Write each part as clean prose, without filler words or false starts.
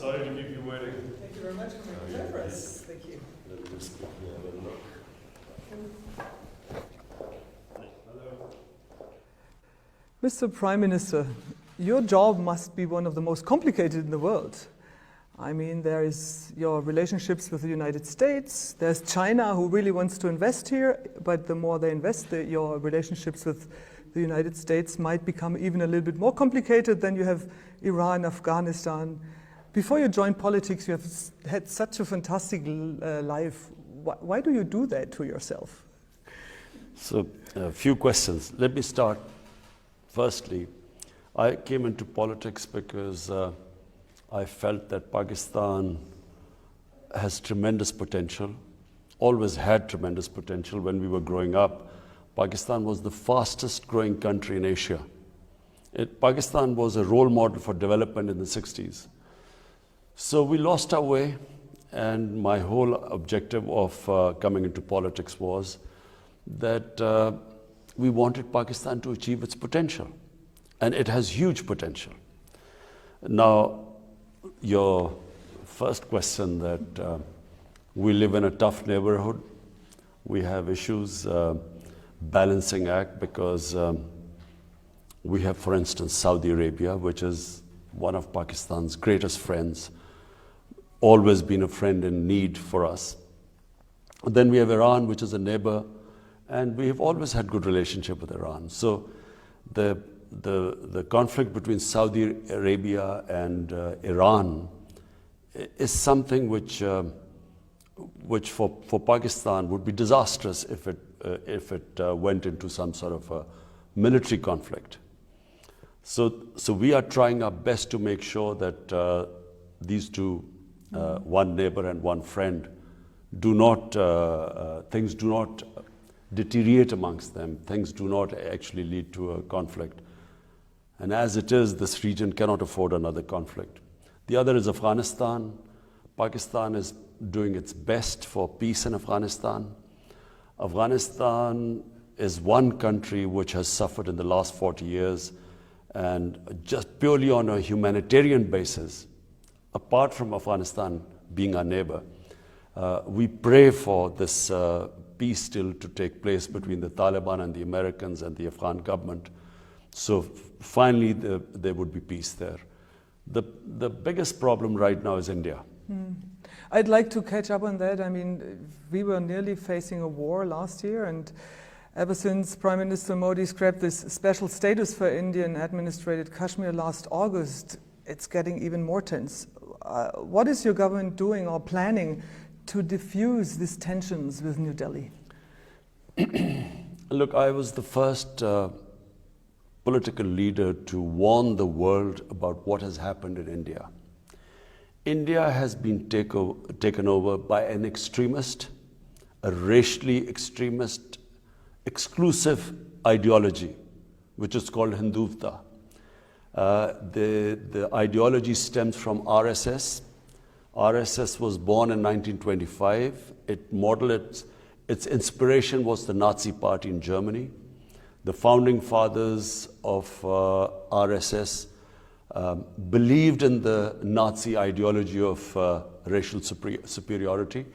Sorry to keep you waiting. Thank you very much for making time for us. Thank you. Let me just quickly have a look. Hello. Mr. Prime Minister, your job must be one of the most complicated in the world. I mean, there is your relationships with the United States, there's China who really wants to invest here, but the more they invest, your relationships with the United States might become even a little bit more complicated. Then you have Iran, Afghanistan. Before you joined politics, you have had such a fantastic life. Why do you do that to yourself? So, a few questions. Let me start. Firstly, I came into politics because I felt that Pakistan has tremendous potential, always had tremendous potential. When we were growing up, Pakistan was the fastest growing country in Asia. Pakistan was a role model for development in the 60s. So we lost our way, and my whole objective of coming into politics was that we wanted Pakistan to achieve its potential, and it has huge potential. Now, your first question that we live in a tough neighborhood, we have issues, balancing act, because we have, for instance, Saudi Arabia, which is one of Pakistan's greatest friends, always been a friend in need for us. Then we have Iran, which is a neighbor, and we have always had good relationship with Iran. So the conflict between Saudi Arabia and Iran is something which for Pakistan would be disastrous if it went into some sort of a military conflict. So we are trying our best to make sure that these two, one neighbor and one friend, things do not deteriorate amongst them. Things do not actually lead to a conflict. And as it is, this region cannot afford another conflict. The other is Afghanistan. Pakistan is doing its best for peace in Afghanistan. Afghanistan is one country which has suffered in the last 40 years, and just purely on a humanitarian basis, apart from Afghanistan being our neighbor, we pray for this peace still to take place between the Taliban and the Americans and the Afghan government. So finally there would be peace there. The biggest problem right now is India. I'd like to catch up on that. I mean, we were nearly facing a war last year, and ever since Prime Minister Modi scrapped this special status for Indian administrated Kashmir last August, it's getting even more tense. What is your government doing or planning to diffuse these tensions with New Delhi? Look, I was the first political leader to warn the world about what has happened in India. India has been taken over by an extremist, a racially extremist, exclusive ideology, which is called Hindutva. The ideology stems from RSS. RSS was born in 1925. Its inspiration was the Nazi Party in Germany. The founding fathers of RSS believed in the Nazi ideology of racial superiority.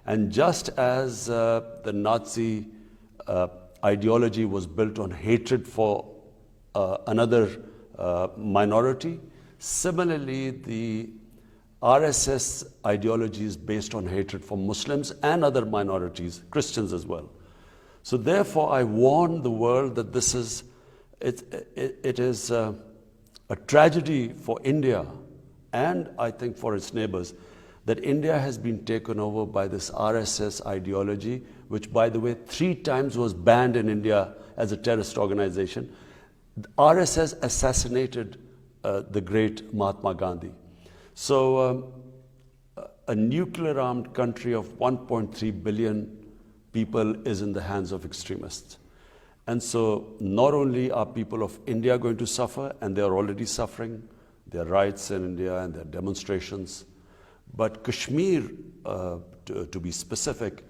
And just as the Nazi ideology was built on hatred for another minority, similarly the RSS ideology is based on hatred for Muslims and other minorities, Christians as well. So therefore I warn the world that it is a tragedy for India, and I think for its neighbors, that India has been taken over by this RSS ideology, which, by the way, 3 times was banned in India as a terrorist organization. RSS assassinated the great Mahatma Gandhi. So a nuclear-armed country of 1.3 billion people is in the hands of extremists. And so not only are people of India going to suffer, and they are already suffering, there are riots in India and there are demonstrations, but Kashmir, to be specific,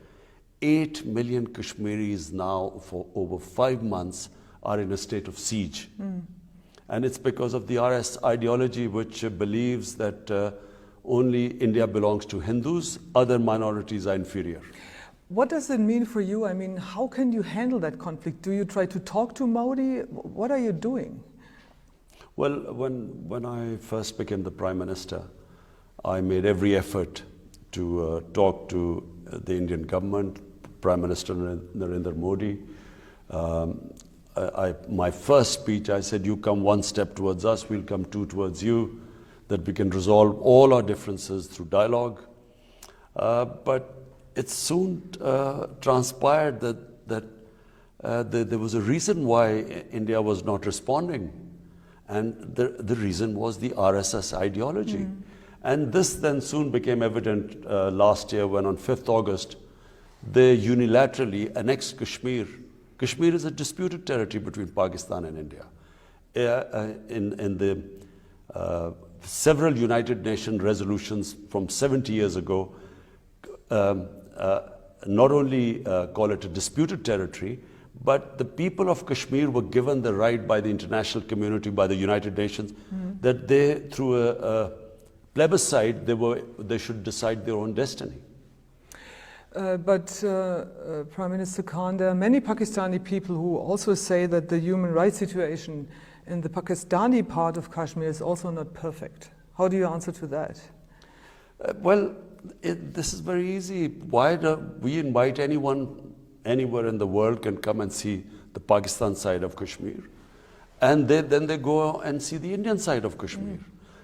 8 million Kashmiris now for over 5 months are in a state of siege. And it's because of the RS ideology, which believes that only India belongs to Hindus, other minorities are inferior. What does it mean for you? I mean, how can you handle that conflict? Do you try to talk to Modi? What are you doing? Well, when I first became the Prime Minister, I made every effort to talk to the Indian government, Prime Minister Narendra Modi. My first speech, I said, you come one step towards us, we'll come two towards you, that we can resolve all our differences through dialogue. But it soon transpired that there was a reason why India was not responding. And the reason was the RSS ideology. And this then soon became evident last year when on 5th August, they unilaterally annexed Kashmir. Kashmir is a disputed territory between Pakistan and India. In the several United Nations resolutions from 70 years ago, not only call it a disputed territory, but the people of Kashmir were given the right by the international community, by the United Nations, that they, through a plebiscite, they should decide their own destiny. But Prime Minister Khan, there are many Pakistani people who also say that the human rights situation in the Pakistani part of Kashmir is also not perfect. How do you answer to that? Well, this is very easy. Why do we invite anyone anywhere in the world can come and see the Pakistan side of Kashmir? And then they go and see the Indian side of Kashmir.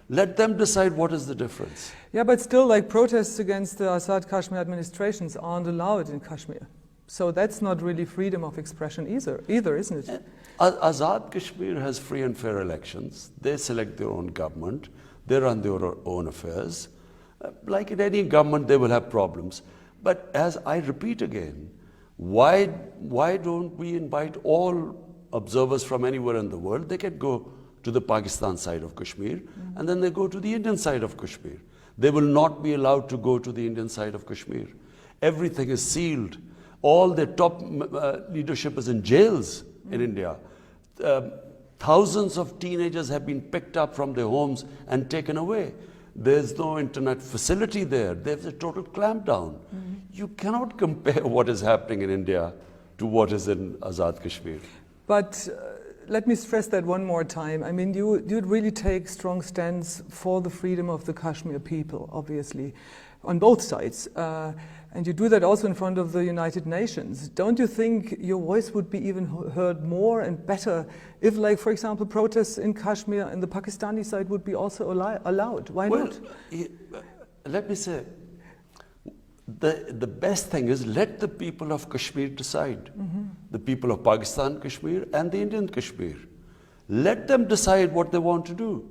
Let them decide what is the difference. Yeah, but still, like, protests against the Azad Kashmir administrations aren't allowed in Kashmir. So that's not really freedom of expression either, isn't it? Azad Kashmir has free and fair elections. They select their own government. They run their own affairs. Like in any government, they will have problems. But as I repeat again, why don't we invite all observers from anywhere in the world? They can go to the Pakistan side of Kashmir, and then they go to the Indian side of Kashmir. They will not be allowed to go to the Indian side of Kashmir. Everything is sealed. All the top leadership is in jails in India. Thousands of teenagers have been picked up from their homes and taken away. There's no internet facility there. There's a total clampdown. You cannot compare what is happening in India to what is in Azad Kashmir. But let me stress that one more time. I mean, you'd really take strong stands for the freedom of the Kashmir people, obviously, on both sides. And you do that also in front of the United Nations. Don't you think your voice would be even heard more and better if, like, for example, protests in Kashmir and the Pakistani side would be also allowed? Why not? Let me say, the best thing is let the people of Kashmir decide. The people of Pakistan Kashmir and the Indian Kashmir. Let them decide what they want to do.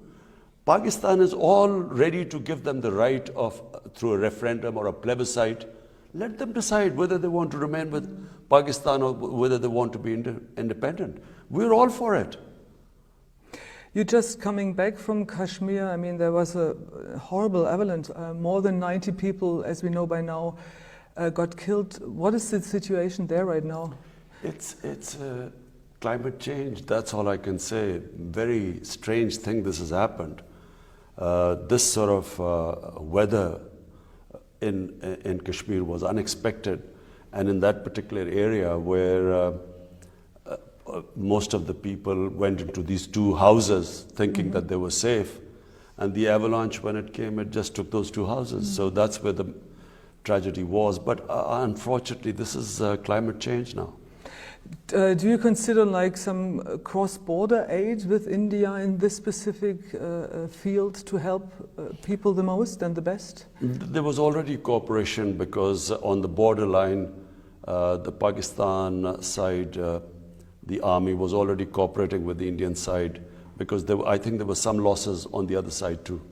Pakistan is all ready to give them the right of, through a referendum or a plebiscite, let them decide whether they want to remain with Pakistan or whether they want to be independent. We're all for it. You're just coming back from Kashmir. I mean, there was a horrible avalanche. More than 90 people, as we know by now, got killed. What is the situation there right now? It's climate change. That's all I can say. Very strange thing this has happened. This sort of weather in Kashmir was unexpected, and in that particular area where most of the people went into these two houses thinking that they were safe, and the avalanche, when it came, it just took those two houses. So that's where the tragedy was. But unfortunately, this is climate change now. Do you consider like some cross-border aid with India in this specific field to help people the most and the best? There was already cooperation because on the borderline, the Pakistan side, the army was already cooperating with the Indian side because I think there were some losses on the other side too.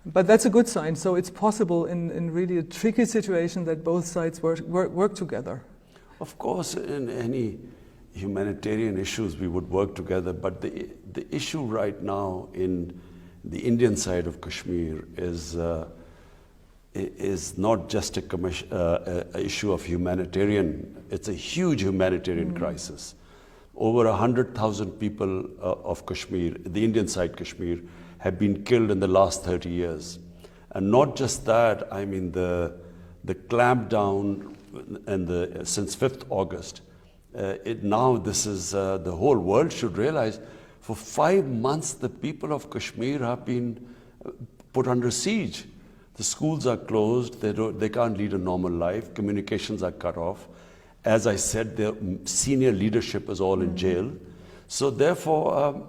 But that's a good sign. So it's possible in really a tricky situation that both sides work together. Of course, in any humanitarian issues, we would work together. But the issue right now in the Indian side of Kashmir is not just a issue of humanitarian. It's a huge humanitarian crisis. Over 100,000 people of Kashmir, the Indian side Kashmir, have been killed in the last 30 years. And not just that, I mean the clampdown and since 5th August, now this is, the whole world should realize, for 5 months the people of Kashmir have been put under siege. The schools are closed, they can't lead a normal life, communications are cut off. As I said, their senior leadership is all in jail. So therefore,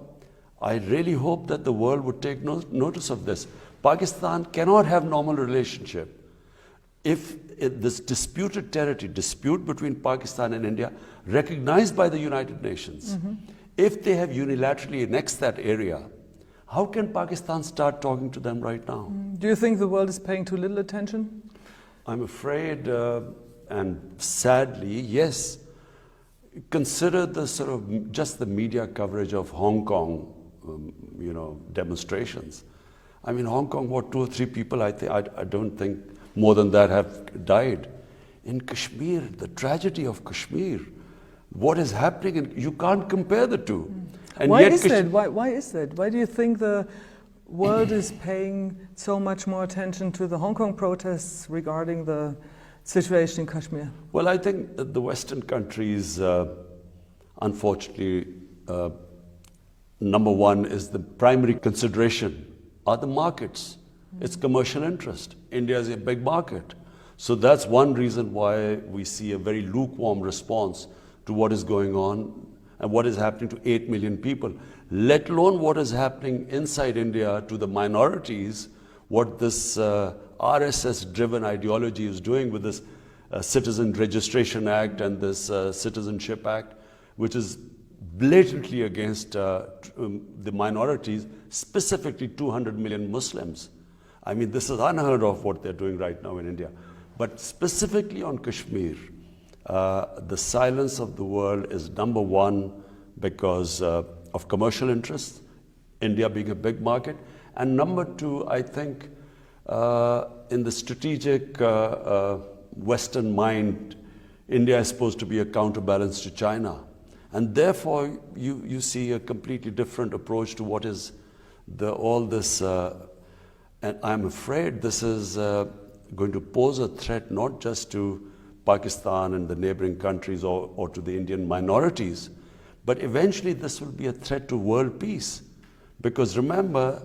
I really hope that the world would take notice of this. Pakistan cannot have normal relationship if this disputed territory, dispute between Pakistan and India, recognized by the United Nations, if they have unilaterally annexed that area, how can Pakistan start talking to them right now? Do you think the world is paying too little attention? I'm afraid, and sadly, yes. Consider the sort of just the media coverage of Hong Kong, demonstrations. I mean, Hong Kong, what, 2 or 3 people, I don't think more than that have died. In Kashmir, the tragedy of Kashmir, what is happening, and you can't compare the two. And Why yet is that? Why is that? Why do you think the world is paying so much more attention to the Hong Kong protests regarding the situation in Kashmir? Well, I think that the Western countries, unfortunately, number one is the primary consideration are the markets. It's commercial interest. India is a big market. So that's one reason why we see a very lukewarm response to what is going on and what is happening to 8 million people, let alone what is happening inside India to the minorities, what this RSS-driven ideology is doing with this Citizen Registration Act and this Citizenship Act, which is blatantly against the minorities, specifically 200 million Muslims. I mean, this is unheard of what they're doing right now in India. But specifically on Kashmir, the silence of the world is number one because of commercial interests, India being a big market, and number two, I think, in the strategic Western mind, India is supposed to be a counterbalance to China. And therefore, you see a completely different approach to what is all this, and I'm afraid this is going to pose a threat not just to Pakistan and the neighboring countries or to the Indian minorities, but eventually this will be a threat to world peace. Because remember,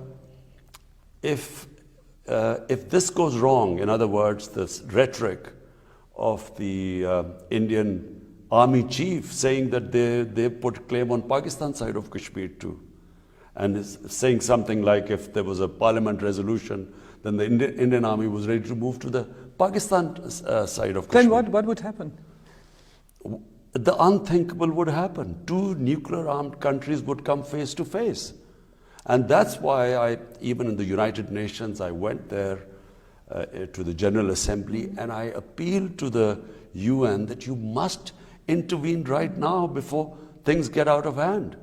if this goes wrong, in other words, this rhetoric of the Indian army chief saying that they put claim on Pakistan side of Kashmir too, and is saying something like if there was a parliament resolution, then the Indian army was ready to move to the Pakistan side of Kashmir. Then what would happen? The unthinkable would happen. 2 nuclear-armed countries would come face to face. And that's why even in the United Nations, I went there to the General Assembly and I appealed to the UN that you must intervene right now before things get out of hand.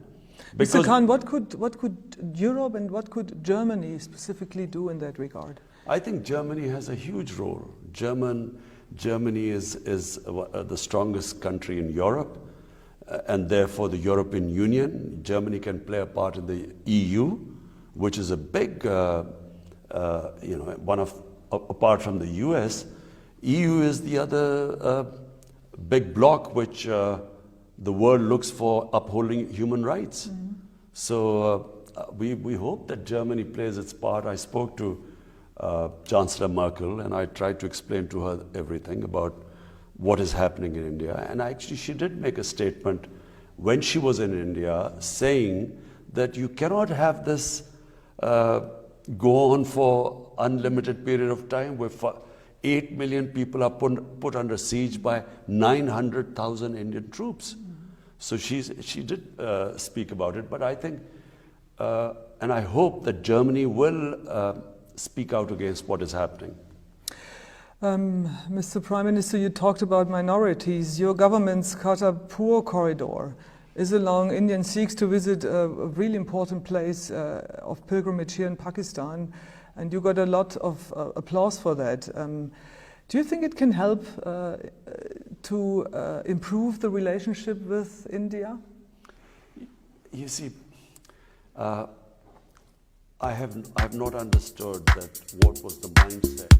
Mr. Khan, what could Europe and what could Germany specifically do in that regard? I think Germany has a huge role. Germany is the strongest country in Europe, and therefore the European Union. Germany can play a part in the EU, which is a big, one of, apart from the US, EU is the other big bloc which the world looks for upholding human rights. Mm-hmm. So we hope that Germany plays its part. I spoke to Chancellor Merkel and I tried to explain to her everything about what is happening in India. And actually she did make a statement when she was in India saying that you cannot have this go on for unlimited period of time where 8 million people are put under siege by 900,000 Indian troops. Mm-hmm. So she did speak about it, but I think, and I hope that Germany will speak out against what is happening. Mr. Prime Minister, you talked about minorities. Your government's Kartarpur corridor is allowing Indian Sikhs to visit a really important place of pilgrimage here in Pakistan, and you got a lot of applause for that. Do you think it can help to improve the relationship with India? You see, I have not understood that what was the mindset